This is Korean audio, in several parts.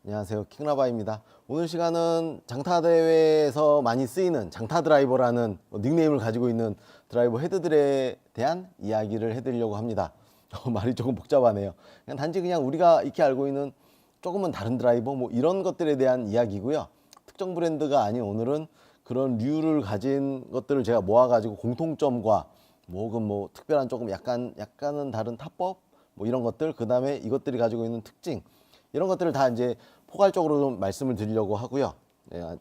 안녕하세요, 킹라바입니다. 오늘 시간은 장타 대회에서 많이 쓰이는 장타 드라이버라는 닉네임을 가지고 있는 드라이버 헤드들에 대한 이야기를 해드리려고 합니다. 말이 조금 복잡하네요. 그냥 우리가 익히 알고 있는 조금은 다른 드라이버 뭐 이런 것들에 대한 이야기고요. 특정 브랜드가 아닌 오늘은 그런 류를 가진 것들을 제가 모아가지고 공통점과 혹은 특별한 조금 약간은 다른 타법 뭐 이런 것들, 그 다음에 이것들이 가지고 있는 특징, 이런 것들을 다 이제 포괄적으로 좀 말씀을 드리려고 하고요.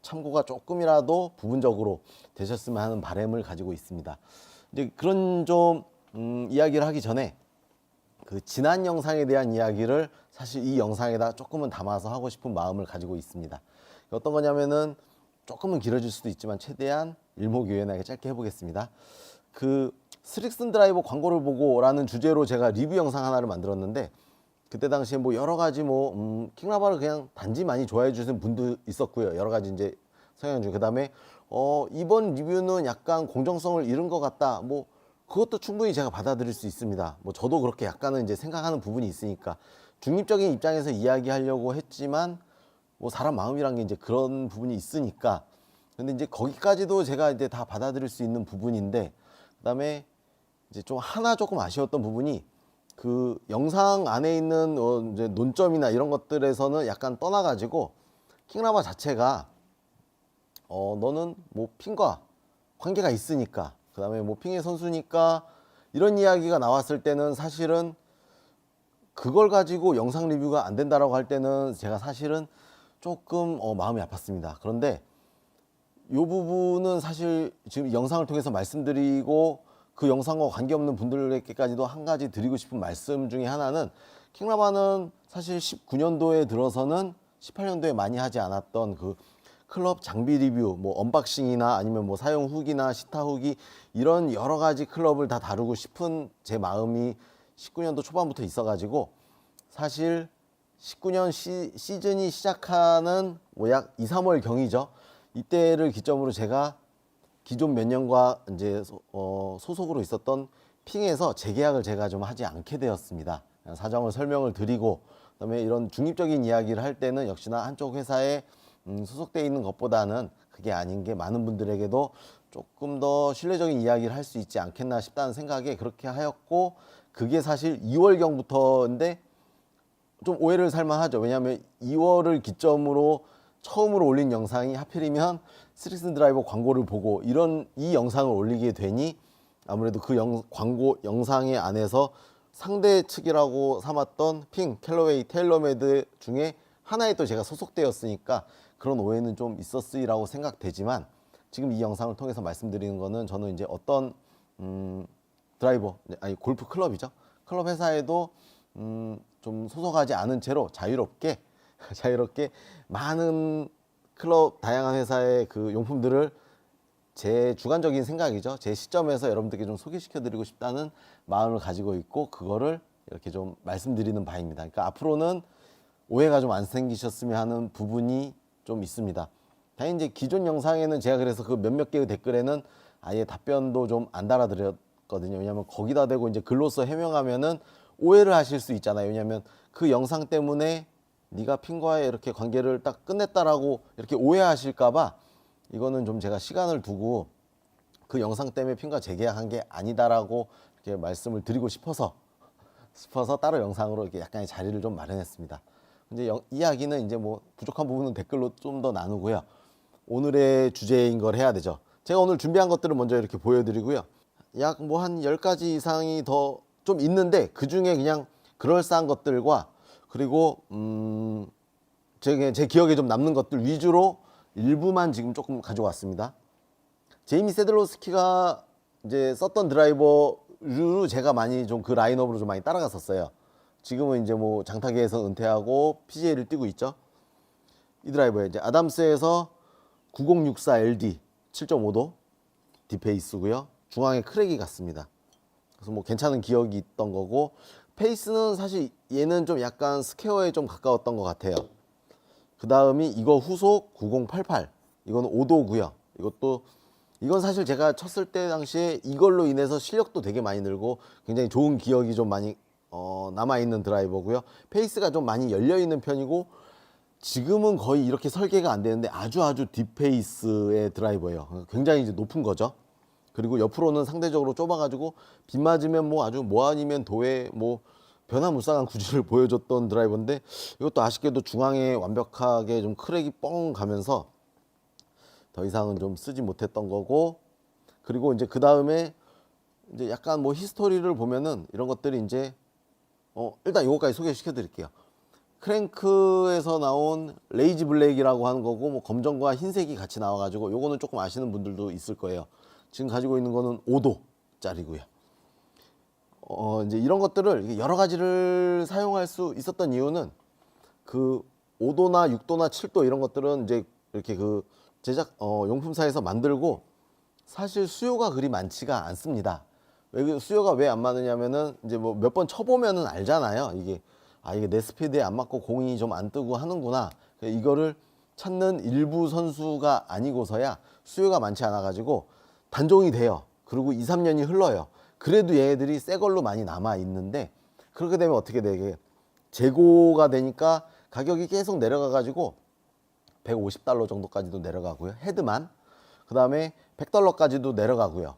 참고가 조금이라도 부분적으로 되셨으면 하는 바람을 가지고 있습니다. 이제 그런 좀 이야기를 하기 전에 그 지난 영상에 대한 이야기를 사실 이 영상에다 조금은 담아서 하고 싶은 마음을 가지고 있습니다. 어떤 거냐면은 조금은 길어질 수도 있지만 최대한 일목요연하게 짧게 해보겠습니다. 그 스릭슨 드라이버 광고를 보고라는 주제로 제가 리뷰 영상 하나를 만들었는데, 그때 당시에 여러 가지 킹라바를 그냥 단지 많이 좋아해 주시는 분도 있었고요. 여러 가지 이제 성향 중, 그다음에 이번 리뷰는 약간 공정성을 잃은 것 같다. 그것도 충분히 제가 받아들일 수 있습니다. 저도 그렇게 약간은 이제 생각하는 부분이 있으니까 중립적인 입장에서 이야기하려고 했지만 사람 마음이란 게 이제 그런 부분이 있으니까. 근데 이제 거기까지도 제가 이제 다 받아들일 수 있는 부분인데, 그다음에 이제 좀 하나 조금 아쉬웠던 부분이 그 영상 안에 있는 이제 논점이나 이런 것들에서는 약간 떠나가지고 킹라바 자체가 너는 핑과 관계가 있으니까, 그 다음에 핑의 선수니까 이런 이야기가 나왔을 때는 사실은 그걸 가지고 영상 리뷰가 안 된다라고 할 때는 제가 사실은 조금 마음이 아팠습니다. 그런데 이 부분은 사실 지금 영상을 통해서 말씀드리고 그 영상과 관계없는 분들에게까지도 한 가지 드리고 싶은 말씀 중에 하나는, 킹라바는 사실 19년도에 들어서는 18년도에 많이 하지 않았던 그 클럽 장비 리뷰, 언박싱이나 아니면 사용 후기나 시타 후기, 이런 여러 가지 클럽을 다 다루고 싶은 제 마음이 19년도 초반부터 있어가지고, 사실 19년 시즌이 시작하는 약 2, 3월 경이죠. 이때를 기점으로 제가 기존 몇 년과 이제 소속으로 있었던 핑에서 재계약을 제가 좀 하지 않게 되었습니다. 사정을 설명을 드리고, 그다음에 이런 중립적인 이야기를 할 때는 역시나 한쪽 회사에 소속돼 있는 것보다는 그게 아닌 게 많은 분들에게도 조금 더 신뢰적인 이야기를 할 수 있지 않겠나 싶다는 생각에 그렇게 하였고, 그게 사실 2월경부터인데 좀 오해를 살만하죠. 왜냐하면 2월을 기점으로 처음으로 올린 영상이 하필이면 스릭슨 드라이버 광고를 보고 이 영상을 올리게 되니, 아무래도 그 광고 영상의 안에서 상대 측이라고 삼았던 핑, 캘러웨이, 테일러메드 중에 하나에 또 제가 소속되었으니까 그런 오해는 좀 있었으리라고 생각되지만, 지금 이 영상을 통해서 말씀드리는 거는 저는 이제 어떤 드라이버, 아니 골프 클럽이죠. 클럽 회사에도 좀 소속하지 않은 채로 자유롭게 많은 클럽 다양한 회사의 그 용품들을 제 주관적인 생각이죠. 제 시점에서 여러분들께 좀 소개시켜 드리고 싶다는 마음을 가지고 있고, 그거를 이렇게 좀 말씀드리는 바입니다. 그러니까 앞으로는 오해가 좀 안 생기셨으면 하는 부분이 좀 있습니다. 다행히 이제 기존 영상에는 제가 그래서 그 몇몇 개의 댓글에는 아예 답변도 좀 안 달아드렸거든요. 왜냐하면 거기다 대고 이제 글로써 해명하면은 오해를 하실 수 있잖아요. 왜냐하면 그 영상 때문에 네가 핑과의 이렇게 관계를 딱 끝냈다라고 이렇게 오해하실까봐, 이거는 좀 제가 시간을 두고 그 영상 때문에 핑과 재계약한 게 아니다라고 이렇게 말씀을 드리고 싶어서 따로 영상으로 이렇게 약간의 자리를 좀 마련했습니다. 이제 이야기는 이제 부족한 부분은 댓글로 좀 더 나누고요. 오늘의 주제인 걸 해야 되죠. 제가 오늘 준비한 것들을 먼저 이렇게 보여드리고요. 약 한 10가지 이상이 더 좀 있는데, 그 중에 그냥 그럴싸한 것들과, 그리고 제 기억에 좀 남는 것들 위주로 일부만 지금 조금 가져왔습니다. 제이미 세들로스키가 이제 썼던 드라이버로 제가 많이 좀 그 라인업으로 좀 많이 따라갔었어요. 지금은 이제 장타계에서 은퇴하고 PGA를 뛰고 있죠. 이 드라이버에 이제 아담스에서 9064LD 7.5도 딥페이스고요. 중앙에 크랙이 같습니다. 그래서 괜찮은 기억이 있던 거고, 페이스는 사실 얘는 좀 약간 스퀘어에 좀 가까웠던 것 같아요. 그 다음이 이거 후속 9088, 이거는 5도고요. 이건 사실 제가 쳤을 때 당시에 이걸로 인해서 실력도 되게 많이 늘고 굉장히 좋은 기억이 좀 많이 남아있는 드라이버고요. 페이스가 좀 많이 열려있는 편이고, 지금은 거의 이렇게 설계가 안 되는데 아주 딥페이스의 드라이버예요. 굉장히 이제 높은 거죠. 그리고 옆으로는 상대적으로 좁아가지고 빗 맞으면 뭐 아주 뭐 아니면 도에 뭐 변화무쌍한 구질을 보여줬던 드라이버인데, 이것도 아쉽게도 중앙에 완벽하게 좀 크랙이 뻥 가면서 더 이상은 좀 쓰지 못했던 거고, 그리고 이제 그 다음에 이제 약간 뭐 히스토리를 보면은 이런 것들이 이제 일단 요거까지 소개시켜 드릴게요. 크랭크에서 나온 레이지 블랙이라고 하는 거고, 뭐 검정과 흰색이 같이 나와가지고 요거는 조금 아시는 분들도 있을 거예요. 지금 가지고 있는 거는 5도짜리고요. 이제 이런 것들을 여러 가지를 사용할 수 있었던 이유는 그 5도나 6도나 7도 이런 것들은 이제 이렇게 그 제작 용품사에서 만들고 사실 수요가 그리 많지가 않습니다. 수요가 왜 안 많으냐면은 이제 뭐 몇 번 쳐보면은 알잖아요. 이게 내 스피드에 안 맞고 공이 좀 안 뜨고 하는구나. 이거를 찾는 일부 선수가 아니고서야 수요가 많지 않아 가지고 단종이 돼요. 그리고 2, 3년이 흘러요. 그래도 얘네들이 새 걸로 많이 남아 있는데, 그렇게 되면 어떻게 되게 재고가 되니까 가격이 계속 내려가 가지고 $150 정도까지도 내려가고요. 헤드만. 그 다음에 $100까지도 내려가고요.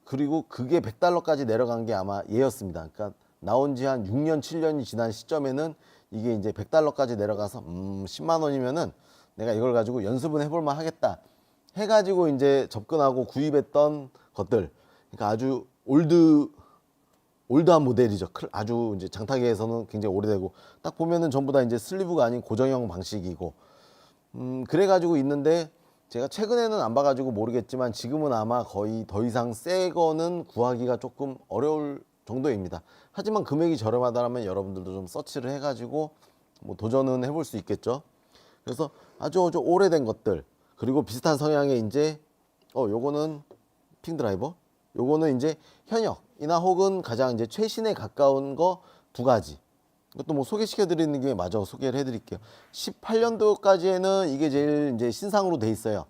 그리고 그게 $100까지 내려간 게 아마 얘였습니다. 그러니까 나온 지 한 6년, 7년이 지난 시점에는 이게 이제 $100까지 내려가서 10만 원이면은 내가 이걸 가지고 연습은 해볼 만 하겠다 해가지고 이제 접근하고 구입했던 것들. 그러니까 아주 올드한 모델이죠. 아주 이제 장타계에서는 굉장히 오래되고, 딱 보면은 전부 다 이제 슬리브가 아닌 고정형 방식이고, 그래가지고 있는데, 제가 최근에는 안 봐가지고 모르겠지만 지금은 아마 거의 더 이상 새 거는 구하기가 조금 어려울 정도입니다. 하지만 금액이 저렴하다면 여러분들도 좀 서치를 해가지고 뭐 도전은 해볼 수 있겠죠. 그래서 아주 오래된 것들, 그리고 비슷한 성향의 이제 요거는 핑 드라이버, 요거는 이제 현역이나 혹은 가장 이제 최신에 가까운 거 두 가지. 이것도 뭐 소개시켜 드리는 게 마저 소개를 해 드릴게요. 18년도까지에는 이게 제일 이제 신상으로 돼 있어요.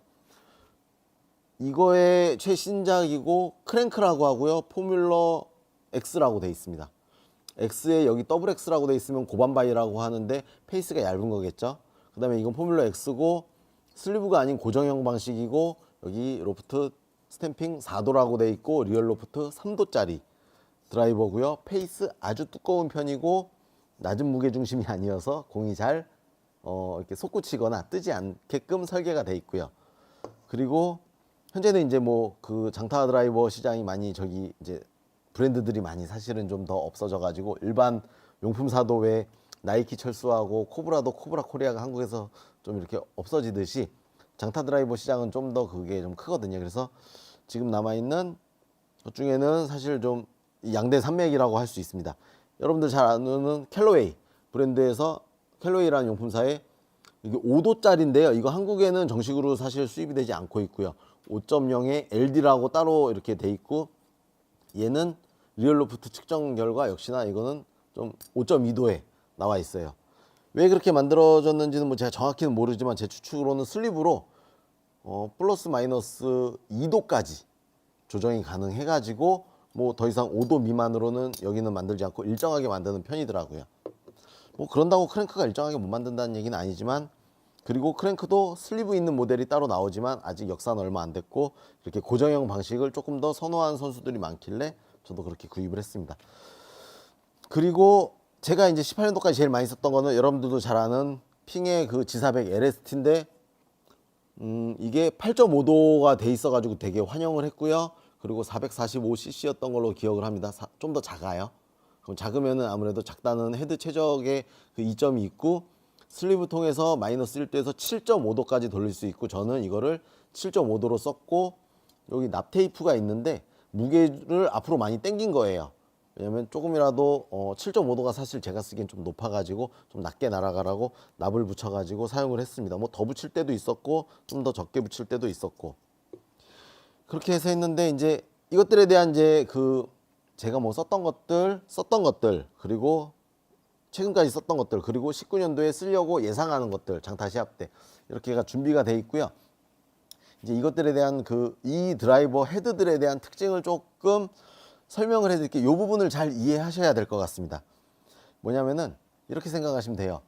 이거의 최신작이고 크랭크라고 하고요. 포뮬러 X라고 돼 있습니다. X에 여기 더블 X라고 돼 있으면 고반바이라고 하는데 페이스가 얇은 거겠죠. 그 다음에 이건 포뮬러 X고 슬리브가 아닌 고정형 방식이고, 여기 로프트 스탬핑 4도라고 돼 있고 리얼 로프트 3도짜리 드라이버고요. 페이스 아주 두꺼운 편이고 낮은 무게 중심이 아니어서 공이 잘 이렇게 솟구치거나 뜨지 않게끔 설계가 돼 있고요. 그리고 현재는 이제 뭐 그 장타 드라이버 시장이 많이 저기 이제 브랜드들이 많이 사실은 좀 더 없어져 가지고, 일반 용품사도 왜 나이키 철수하고 코브라도 코브라 코리아가 한국에서 좀 이렇게 없어지듯이 장타 드라이버 시장은 좀 더 그게 좀 크거든요. 그래서 지금 남아 있는 것 중에는 사실 좀 양대 산맥이라고 할 수 있습니다. 여러분들 잘 아는 캘로웨이 브랜드에서, 캘로웨이라는 용품사에 이게 5도짜리인데요. 이거 한국에는 정식으로 사실 수입이 되지 않고 있고요. 5.0의 LD라고 따로 이렇게 돼 있고, 얘는 리얼 로프트 측정 결과 역시나 이거는 좀 5.2도에 나와 있어요. 왜 그렇게 만들어졌는지는 뭐 제가 정확히는 모르지만 제 추측으로는 슬리브로 플러스 마이너스 2도까지 조정이 가능해 가지고 뭐 더 이상 5도 미만으로는 여기는 만들지 않고 일정하게 만드는 편이더라고요. 뭐 그런다고 크랭크가 일정하게 못 만든다는 얘기는 아니지만, 그리고 크랭크도 슬리브 있는 모델이 따로 나오지만 아직 역사는 얼마 안 됐고, 이렇게 고정형 방식을 조금 더 선호하는 선수들이 많길래 저도 그렇게 구입을 했습니다. 그리고 제가 이제 18년도까지 제일 많이 썼던 거는 여러분들도 잘 아는 핑의 그 G400 LST인데, 이게 8.5도가 돼 있어 가지고 되게 환영을 했고요. 그리고 445cc였던 걸로 기억을 합니다. 좀 더 작아요. 그럼 작으면은 아무래도 작다는 헤드 최적의 그 이점이 있고, 슬리브 통해서 마이너스 1도에서 7.5도까지 돌릴 수 있고, 저는 이거를 7.5도로 썼고, 여기 납 테이프가 있는데 무게를 앞으로 많이 당긴 거예요. 왜냐면 조금이라도 7.5도가 사실 제가 쓰기엔 좀 높아가지고 좀 낮게 날아가라고 납을 붙여가지고 사용을 했습니다. 뭐 더 붙일 때도 있었고 좀 더 적게 붙일 때도 있었고, 그렇게 해서 했는데, 이제 이것들에 대한 이제 그 제가 뭐 썼던 것들 그리고 최근까지 썼던 것들, 그리고 19년도에 쓰려고 예상하는 것들, 장타 시합 때 이렇게가 준비가 돼 있고요. 이제 이것들에 대한 이 드라이버 헤드들에 대한 특징을 조금 설명을 해드릴게요. 이 부분을 잘 이해하셔야 될 것 같습니다. 뭐냐면은 이렇게 생각하시면 돼요.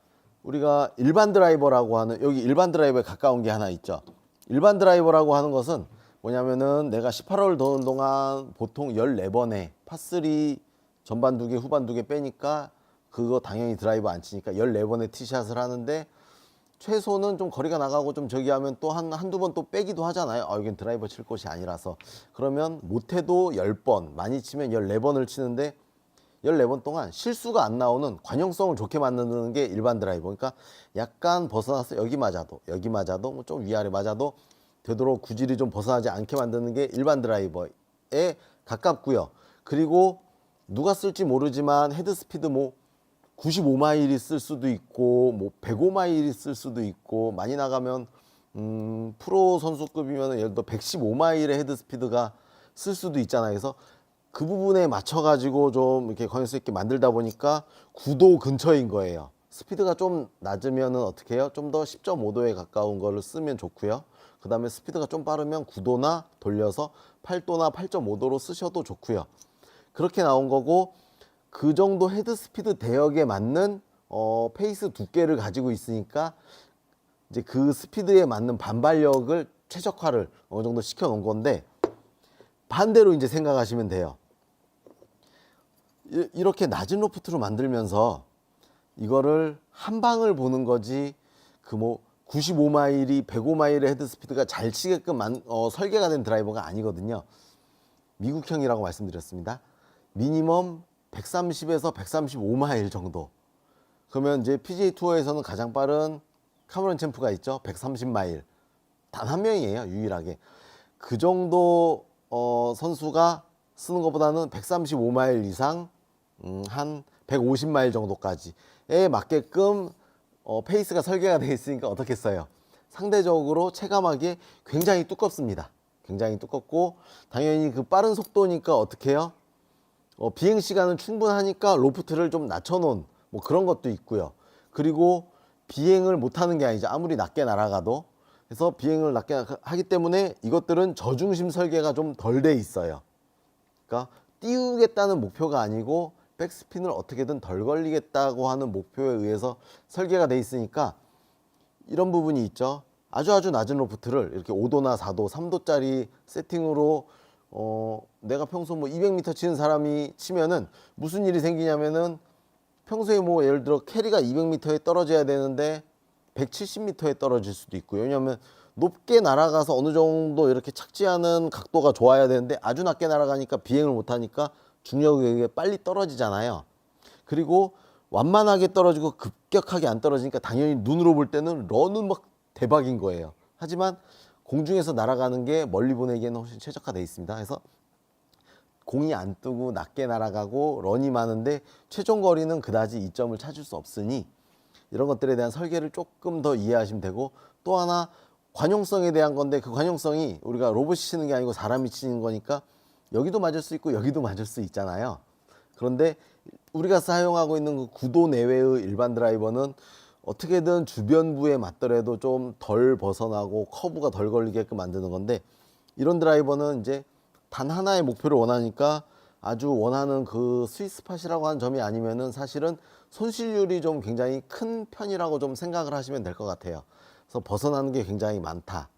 우리가 일반 드라이버라고 하는, 여기 일반 드라이버에 가까운 게 하나 있죠. 일반 드라이버라고 하는 것은 뭐냐면은 내가 18홀 도는 동안 보통 14번에 파3 전반 2개 후반 2개 빼니까 그거 당연히 드라이버 안 치니까 14번에 티샷을 하는데, 최소는 좀 거리가 나가고 좀 저기 하면 또 한두 번 또 빼기도 하잖아요. 여긴 드라이버 칠 곳이 아니라서. 그러면 못해도 10번, 많이 치면 14번을 치는데 14번 동안 실수가 안 나오는 관용성을 좋게 만드는 게 일반 드라이버. 그러니까 약간 벗어나서 여기 맞아도 뭐 좀 위아래 맞아도 되도록 구질이 좀 벗어나지 않게 만드는 게 일반 드라이버에 가깝고요. 그리고 누가 쓸지 모르지만 헤드 스피드 뭐 95마일이 쓸 수도 있고 뭐 105마일이 쓸 수도 있고, 많이 나가면 프로 선수급이면 예를 들어 115마일의 헤드 스피드가 쓸 수도 있잖아요. 그래서 그 부분에 맞춰 가지고 좀 이렇게 관용성 있게 만들다 보니까 9도 근처인 거예요. 스피드가 좀 낮으면은 어떻게 해요? 좀 더 10.5도에 가까운 거를 쓰면 좋고요. 그 다음에 스피드가 좀 빠르면 9도나 돌려서 8도나 8.5도로 쓰셔도 좋고요. 그렇게 나온 거고, 그 정도 헤드 스피드 대역에 맞는 페이스 두께를 가지고 있으니까 이제 그 스피드에 맞는 반발력을 최적화를 어느 정도 시켜 놓은 건데, 반대로 이제 생각하시면 돼요. 이렇게 낮은 로프트로 만들면서 이거를 한 방을 보는 거지, 그 뭐 95마일이 105마일의 헤드 스피드가 잘 치게끔 설계가 된 드라이버가 아니거든요. 미국형이라고 말씀드렸습니다. 미니멈 130에서 135마일 정도. 그러면 이제 PGA 투어에서는 가장 빠른 카메론 챔프가 있죠. 130마일. 단 한 명이에요, 유일하게. 그 정도 선수가 쓰는 것보다는 135마일 이상, 한 150마일 정도까지에 맞게끔 페이스가 설계가 되어 있으니까 어떻겠어요? 상대적으로 체감하기에 굉장히 두껍습니다. 굉장히 두껍고, 당연히 그 빠른 속도니까 어떻게 해요? 비행 시간은 충분하니까 로프트를 좀 낮춰놓은 뭐 그런 것도 있고요. 그리고 비행을 못하는 게 아니죠. 아무리 낮게 날아가도. 그래서 비행을 낮게 하기 때문에 이것들은 저중심 설계가 좀 덜 돼 있어요. 그러니까 띄우겠다는 목표가 아니고 백스핀을 어떻게든 덜 걸리겠다고 하는 목표에 의해서 설계가 돼 있으니까 이런 부분이 있죠. 아주 낮은 로프트를 이렇게 5도나 4도, 3도짜리 세팅으로 내가 평소 뭐 200m 치는 사람이 치면은 무슨 일이 생기냐면은, 평소에 뭐 예를 들어 캐리가 200m에 떨어져야 되는데 170m에 떨어질 수도 있고요. 왜냐하면 높게 날아가서 어느 정도 이렇게 착지하는 각도가 좋아야 되는데 아주 낮게 날아가니까 비행을 못하니까 중력에 의해 빨리 떨어지잖아요. 그리고 완만하게 떨어지고 급격하게 안 떨어지니까 당연히 눈으로 볼 때는 런은 막 대박인 거예요. 하지만 공중에서 날아가는 게 멀리 보내기에는 훨씬 최적화되어 있습니다. 그래서 공이 안 뜨고 낮게 날아가고 런이 많은데 최종 거리는 그다지 이점을 찾을 수 없으니 이런 것들에 대한 설계를 조금 더 이해하시면 되고, 또 하나 관용성에 대한 건데, 그 관용성이 우리가 로봇이 치는 게 아니고 사람이 치는 거니까 여기도 맞을 수 있고 여기도 맞을 수 있잖아요. 그런데 우리가 사용하고 있는 그 9도 내외의 일반 드라이버는 어떻게든 주변부에 맞더라도 좀 덜 벗어나고 커브가 덜 걸리게끔 만드는 건데, 이런 드라이버는 이제 단 하나의 목표를 원하니까 아주 원하는 그 스윗스팟이라고 하는 점이 아니면은 사실은 손실률이 좀 굉장히 큰 편이라고 좀 생각을 하시면 될 것 같아요. 그래서 벗어나는 게 굉장히 많다,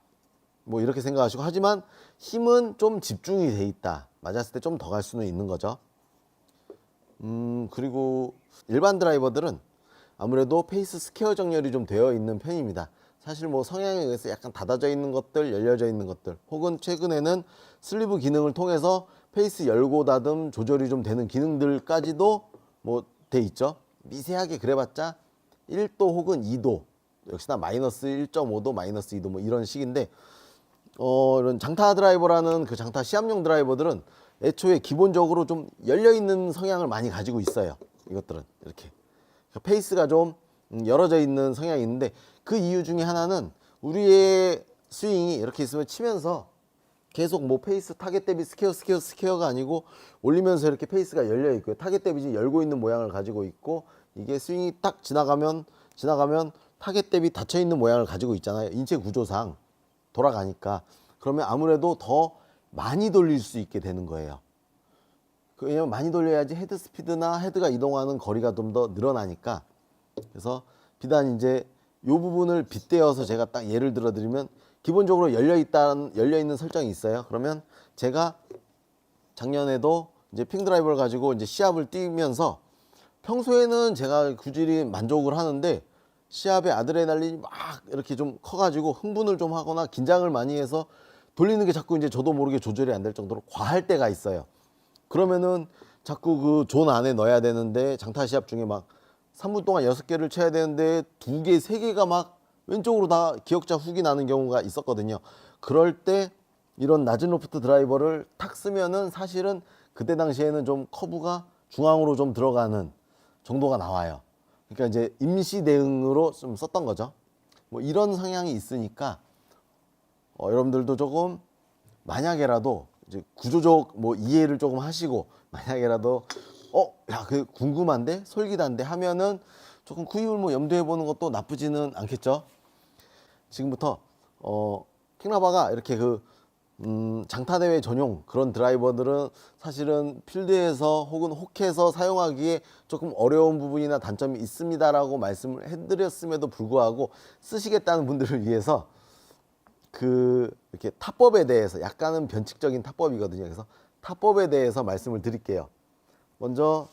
뭐 이렇게 생각하시고, 하지만 힘은 좀 집중이 돼 있다, 맞았을 때 좀 더 갈 수는 있는 거죠. 그리고 일반 드라이버들은 아무래도 페이스 스퀘어 정렬이 좀 되어 있는 편입니다. 사실 뭐 성향에 의해서 약간 닫아져 있는 것들, 열려져 있는 것들, 혹은 최근에는 슬리브 기능을 통해서 페이스 열고 닫음 조절이 좀 되는 기능들까지도 뭐 돼 있죠. 미세하게 그래봤자 1도 혹은 2도, 역시나 마이너스 1.5도, 마이너스 2도 뭐 이런 식인데, 이런 장타 드라이버라는 그 장타 시합용 드라이버들은 애초에 기본적으로 좀 열려있는 성향을 많이 가지고 있어요. 이것들은 이렇게 페이스가 좀 열어져 있는 성향이 있는데, 그 이유 중에 하나는 우리의 스윙이 이렇게 있으면 치면서 계속 뭐 페이스 타겟 대비 스퀘어가 아니고 올리면서 이렇게 페이스가 열려 있고요. 타겟 대비 열고 있는 모양을 가지고 있고, 이게 스윙이 딱 지나가면 타겟 대비 닫혀 있는 모양을 가지고 있잖아요. 인체 구조상 돌아가니까. 그러면 아무래도 더 많이 돌릴 수 있게 되는 거예요. 왜냐면 많이 돌려야지 헤드 스피드나 헤드가 이동하는 거리가 좀 더 늘어나니까. 그래서 비단 이제 요 부분을 빗대어서 제가 딱 예를 들어 드리면 기본적으로 열려 있는 설정이 있어요. 그러면 제가 작년에도 이제 핑 드라이버를 가지고 이제 시합을 뛰면서 평소에는 제가 구질이 만족을 하는데 시합에 아드레날린이 막 이렇게 좀 커가지고 흥분을 좀 하거나 긴장을 많이 해서 돌리는 게 자꾸 이제 저도 모르게 조절이 안 될 정도로 과할 때가 있어요. 그러면은 자꾸 그 존 안에 넣어야 되는데 장타 시합 중에 막 3분 동안 6개를 쳐야 되는데 2개, 3개가 막 왼쪽으로 다 기역자 훅이 나는 경우가 있었거든요. 그럴 때 이런 낮은 로프트 드라이버를 탁 쓰면은 사실은 그때 당시에는 좀 커브가 중앙으로 좀 들어가는 정도가 나와요. 그러니까 이제 임시 대응으로 좀 썼던 거죠. 뭐 이런 성향이 있으니까 여러분들도 조금 만약에라도 이제 구조적 뭐 이해를 조금 하시고 만약에라도 야, 그 궁금한데 솔깃한데 하면은 조금 구입을 뭐 염두해 보는 것도 나쁘지는 않겠죠. 지금부터 킹라바가 이렇게 장타 대회 전용 그런 드라이버들은 사실은 필드에서 혹은 홀에서 사용하기에 조금 어려운 부분이나 단점이 있습니다라고 말씀을 해드렸음에도 불구하고 쓰시겠다는 분들을 위해서 이렇게 타법에 대해서 약간은 변칙적인 타법이거든요. 그래서 타법에 대해서 말씀을 드릴게요. 먼저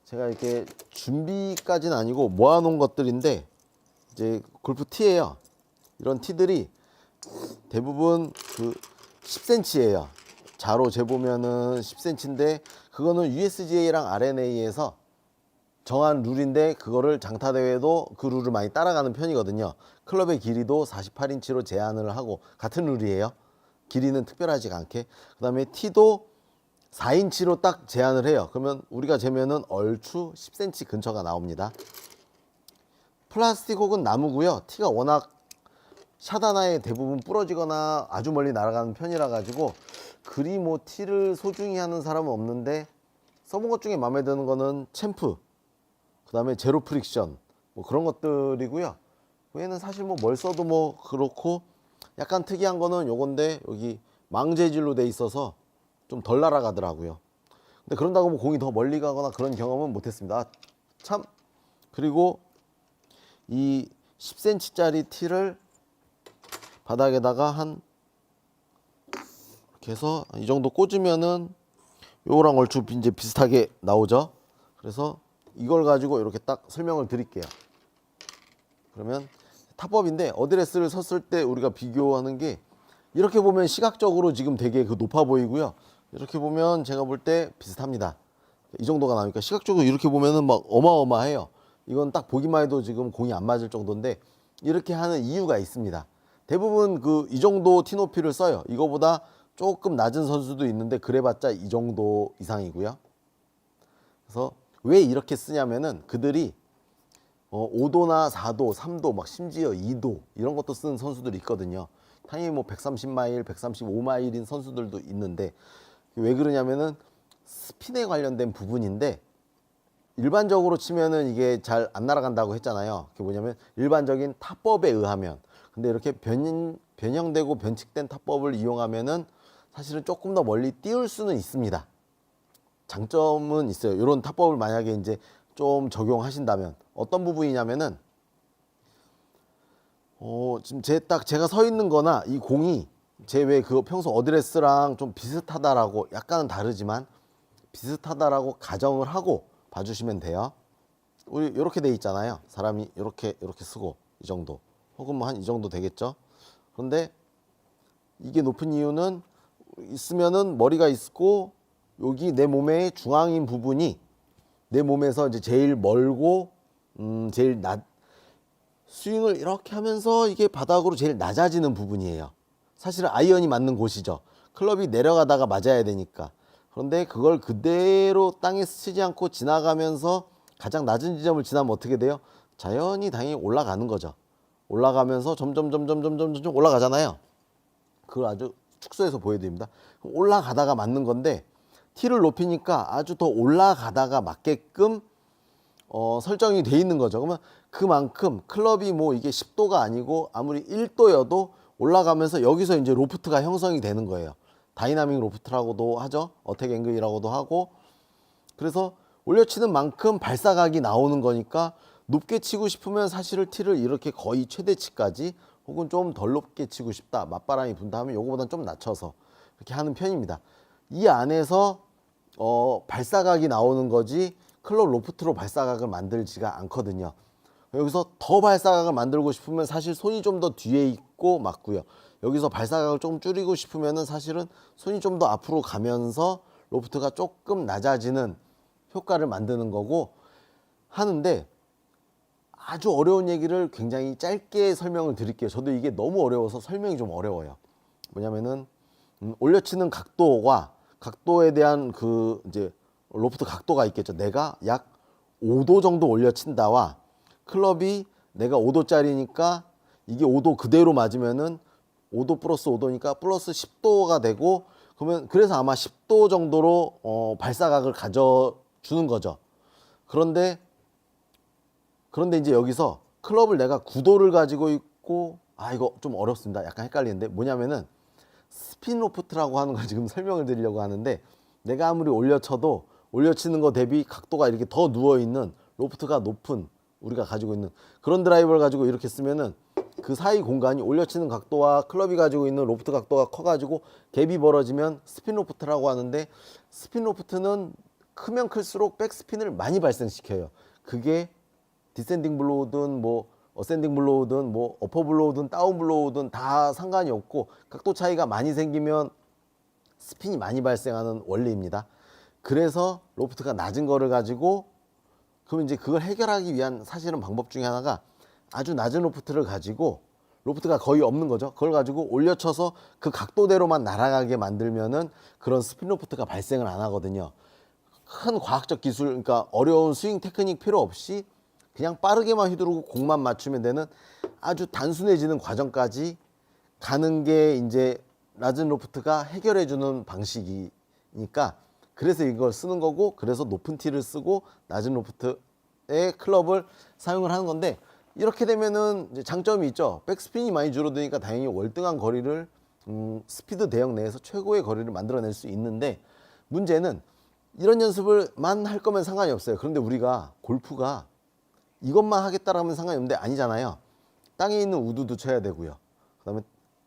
제가 이렇게 준비까지는 아니고 모아놓은 것들인데 이제 골프 티예요. 이런 티들이 대부분 10cm예요. 자로 재보면은 10cm인데 그거는 USGA랑 RNA에서 정한 룰인데 그거를 장타 대회도 그 룰을 많이 따라가는 편이거든요. 클럽의 길이도 48인치로 제한을 하고 같은 룰이에요. 길이는 특별하지 않게. 그다음에 티도 4인치로 딱 제한을 해요. 그러면 우리가 재면은 얼추 10cm 근처가 나옵니다. 플라스틱 혹은 나무고요. 티가 워낙 샷 하나에 대부분 부러지거나 아주 멀리 날아가는 편이라 가지고 그리 뭐 티를 소중히 하는 사람은 없는데 써본 것 중에 마음에 드는 거는 챔프, 그 다음에 제로 프릭션 뭐 그런 것들이고요. 외에는 사실 뭐 뭘 써도 뭐 그렇고 약간 특이한 거는 요건데 여기 망재질로 돼 있어서 좀 덜 날아가더라고요. 근데 그런다고 뭐 공이 더 멀리 가거나 그런 경험은 못했습니다. 참. 그리고 이 10cm짜리 티를 바닥에다가 이렇게 해서 이 정도 꽂으면은 요거랑 얼추 이제 비슷하게 나오죠. 그래서 이걸 가지고 이렇게 딱 설명을 드릴게요. 그러면 타법인데 어드레스를 섰을 때 우리가 비교하는 게 이렇게 보면 시각적으로 지금 되게 높아 보이고요. 이렇게 보면 제가 볼 때 비슷합니다. 이 정도가 나오니까 시각적으로 이렇게 보면은 막 어마어마해요. 이건 딱 보기만 해도 지금 공이 안 맞을 정도인데 이렇게 하는 이유가 있습니다. 대부분 이 정도 티 높이를 써요. 이거보다 조금 낮은 선수도 있는데 그래봤자 이 정도 이상이고요. 그래서 왜 이렇게 쓰냐면은 그들이 5도나 4도, 3도, 막 심지어 2도 이런 것도 쓰는 선수들이 있거든요. 당연히 뭐 130마일, 135마일인 선수들도 있는데 왜 그러냐면은 스핀에 관련된 부분인데 일반적으로 치면은 이게 잘 안 날아간다고 했잖아요. 그게 뭐냐면 일반적인 타법에 의하면 근데 이렇게 변형되고 변칙된 타법을 이용하면은 사실은 조금 더 멀리 띄울 수는 있습니다. 장점은 있어요. 이런 타법을 만약에 이제 좀 적용하신다면 어떤 부분이냐면은 지금 제가 서 있는 거나 이 공이 제 왜 평소 어드레스랑 좀 비슷하다라고 약간은 다르지만 비슷하다라고 가정을 하고 봐주시면 돼요. 우리 이렇게 돼 있잖아요. 사람이 이렇게 쓰고 이 정도 혹은 뭐 한 이 정도 되겠죠. 그런데 이게 높은 이유는 있으면은 머리가 있고 여기 내 몸의 중앙인 부분이 내 몸에서 이제 제일 멀고 제일 스윙을 이렇게 하면서 이게 바닥으로 제일 낮아지는 부분이에요. 사실은 아이언이 맞는 곳이죠. 클럽이 내려가다가 맞아야 되니까. 그런데 그걸 그대로 땅에 스치지 않고 지나가면서 가장 낮은 지점을 지나면 어떻게 돼요? 자연히 당연히 올라가는 거죠. 올라가면서 점점 올라가잖아요. 그걸 아주 축소해서 보여드립니다. 올라가다가 맞는 건데 티를 높이니까 아주 더 올라가다가 맞게끔 설정이 돼 있는 거죠. 그러면 그만큼 클럽이 뭐 이게 10도가 아니고 아무리 1도여도 올라가면서 여기서 이제 로프트가 형성이 되는 거예요. 다이나믹 로프트라고도 하죠. 어택 앵글이라고도 하고. 그래서 올려치는 만큼 발사각이 나오는 거니까 높게 치고 싶으면 사실 티를 이렇게 거의 최대치까지 혹은 좀 덜 높게 치고 싶다, 맞바람이 분다 하면 요거보다는 좀 낮춰서 이렇게 하는 편입니다. 이 안에서 발사각이 나오는 거지 클럽 로프트로 발사각을 만들지가 않거든요. 여기서 더 발사각을 만들고 싶으면 사실 손이 좀 더 뒤에 있고 맞고요. 여기서 발사각을 좀 줄이고 싶으면은 사실은 손이 좀 더 앞으로 가면서 로프트가 조금 낮아지는 효과를 만드는 거고 하는데, 아주 어려운 얘기를 굉장히 짧게 설명을 드릴게요. 저도 이게 너무 어려워서 설명이 좀 어려워요. 뭐냐면은 올려치는 각도에 대한 그 이제 로프트 각도가 있겠죠. 내가 약 5도 정도 올려친다와 클럽이 내가 5도짜리니까 이게 5도 그대로 맞으면은 5도 플러스 5도니까 플러스 10도가 되고, 그러면 그래서 아마 10도 정도로 발사각을 가져주는 거죠. 그런데 이제 여기서 클럽을 내가 9도를 가지고 있고, 이거 좀 어렵습니다. 약간 헷갈리는데 뭐냐면은 스핀 로프트라고 하는 걸 지금 설명을 드리려고 하는데, 내가 아무리 올려쳐도 올려치는 거 대비 각도가 이렇게 더 누워있는 로프트가 높은 우리가 가지고 있는 그런 드라이버를 가지고 이렇게 쓰면은 그 사이 공간이 올려치는 각도와 클럽이 가지고 있는 로프트 각도가 커가지고 갭이 벌어지면 스핀 로프트라고 하는데, 스핀 로프트는 크면 클수록 백스핀을 많이 발생시켜요. 그게 디센딩 블로우든 뭐 어센딩 블로우든 뭐 어퍼 블로우든 다운 블로우든 다 상관이 없고, 각도 차이가 많이 생기면 스핀이 많이 발생하는 원리입니다. 그래서 로프트가 낮은 거를 가지고, 그럼 이제 그걸 해결하기 위한 사실은 방법 중에 하나가 아주 낮은 로프트를 가지고, 로프트가 거의 없는 거죠. 그걸 가지고 올려쳐서 그 각도대로만 날아가게 만들면은 그런 스핀 로프트가 발생을 안 하거든요. 큰 과학적 기술, 그러니까 어려운 스윙 테크닉 필요 없이 그냥 빠르게만 휘두르고 공만 맞추면 되는 아주 단순해지는 과정까지 가는 게 이제 낮은 로프트가 해결해 주는 방식이니까, 그래서 이걸 쓰는 거고, 그래서 높은 티를 쓰고 낮은 로프트의 클럽을 사용을 하는 건데, 이렇게 되면은 이제 장점이 있죠. 백스핀이 많이 줄어드니까 당연히 월등한 거리를 스피드 대역 내에서 최고의 거리를 만들어낼 수 있는데, 문제는 이런 연습을만 할 거면 상관이 없어요. 그런데 우리가 골프가 이것만 하겠다라면 상관이 없는데 아니잖아요. 땅에 있는 우드도 쳐야 되고요.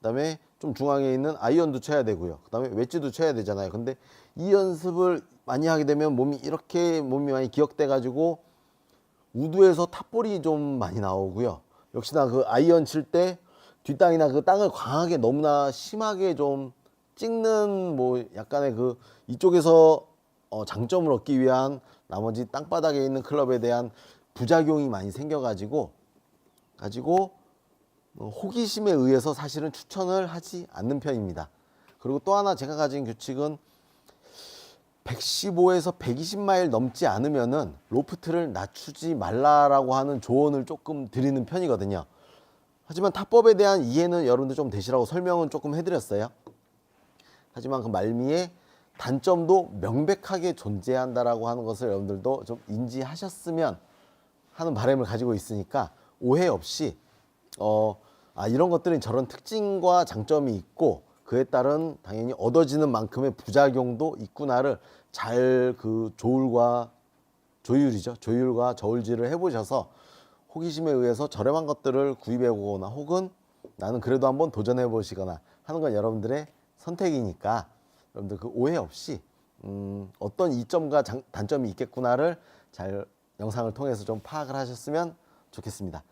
그다음에 좀 중앙에 있는 아이언도 쳐야 되고요. 그다음에 웨지도 쳐야 되잖아요. 근데 이 연습을 많이 하게 되면 몸이 많이 기억돼 가지고 우드에서 탑볼이 좀 많이 나오고요. 역시나 그 아이언 칠 때 뒷땅이나 그 땅을 강하게 너무나 심하게 좀 찍는 뭐 약간의 그 이쪽에서 장점을 얻기 위한 나머지 땅바닥에 있는 클럽에 대한 부작용이 많이 생겨가지고 호기심에 의해서 사실은 추천을 하지 않는 편입니다. 그리고 또 하나 제가 가진 규칙은 115에서 120마일 넘지 않으면은 로프트를 낮추지 말라라고 하는 조언을 조금 드리는 편이거든요. 하지만 타법에 대한 이해는 여러분들 좀 되시라고 설명은 조금 해드렸어요. 하지만 그 말미에 단점도 명백하게 존재한다라고 하는 것을 여러분들도 좀 인지하셨으면 하는 바람을 가지고 있으니까, 오해 없이 이런 것들은 저런 특징과 장점이 있고 그에 따른 당연히 얻어지는 만큼의 부작용도 있구나를 잘 그 조율과 저울질을 해보셔서 호기심에 의해서 저렴한 것들을 구입해 보거나 혹은 나는 그래도 한번 도전해 보시거나 하는 건 여러분들의 선택이니까, 여러분들 그 오해 없이 어떤 이점과 단점이 있겠구나를 잘 영상을 통해서 좀 파악을 하셨으면 좋겠습니다.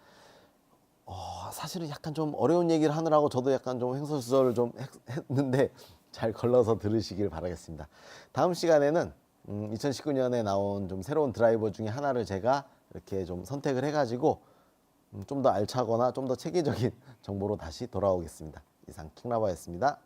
사실은 약간 좀 어려운 얘기를 하느라고 저도 약간 좀 횡설수설을 좀 했는데 잘 걸러서 들으시길 바라겠습니다. 다음 시간에는 2019년에 나온 좀 새로운 드라이버 중에 하나를 제가 이렇게 좀 선택을 해가지고 좀 더 알차거나 좀 더 체계적인 정보로 다시 돌아오겠습니다. 이상 킹라바였습니다.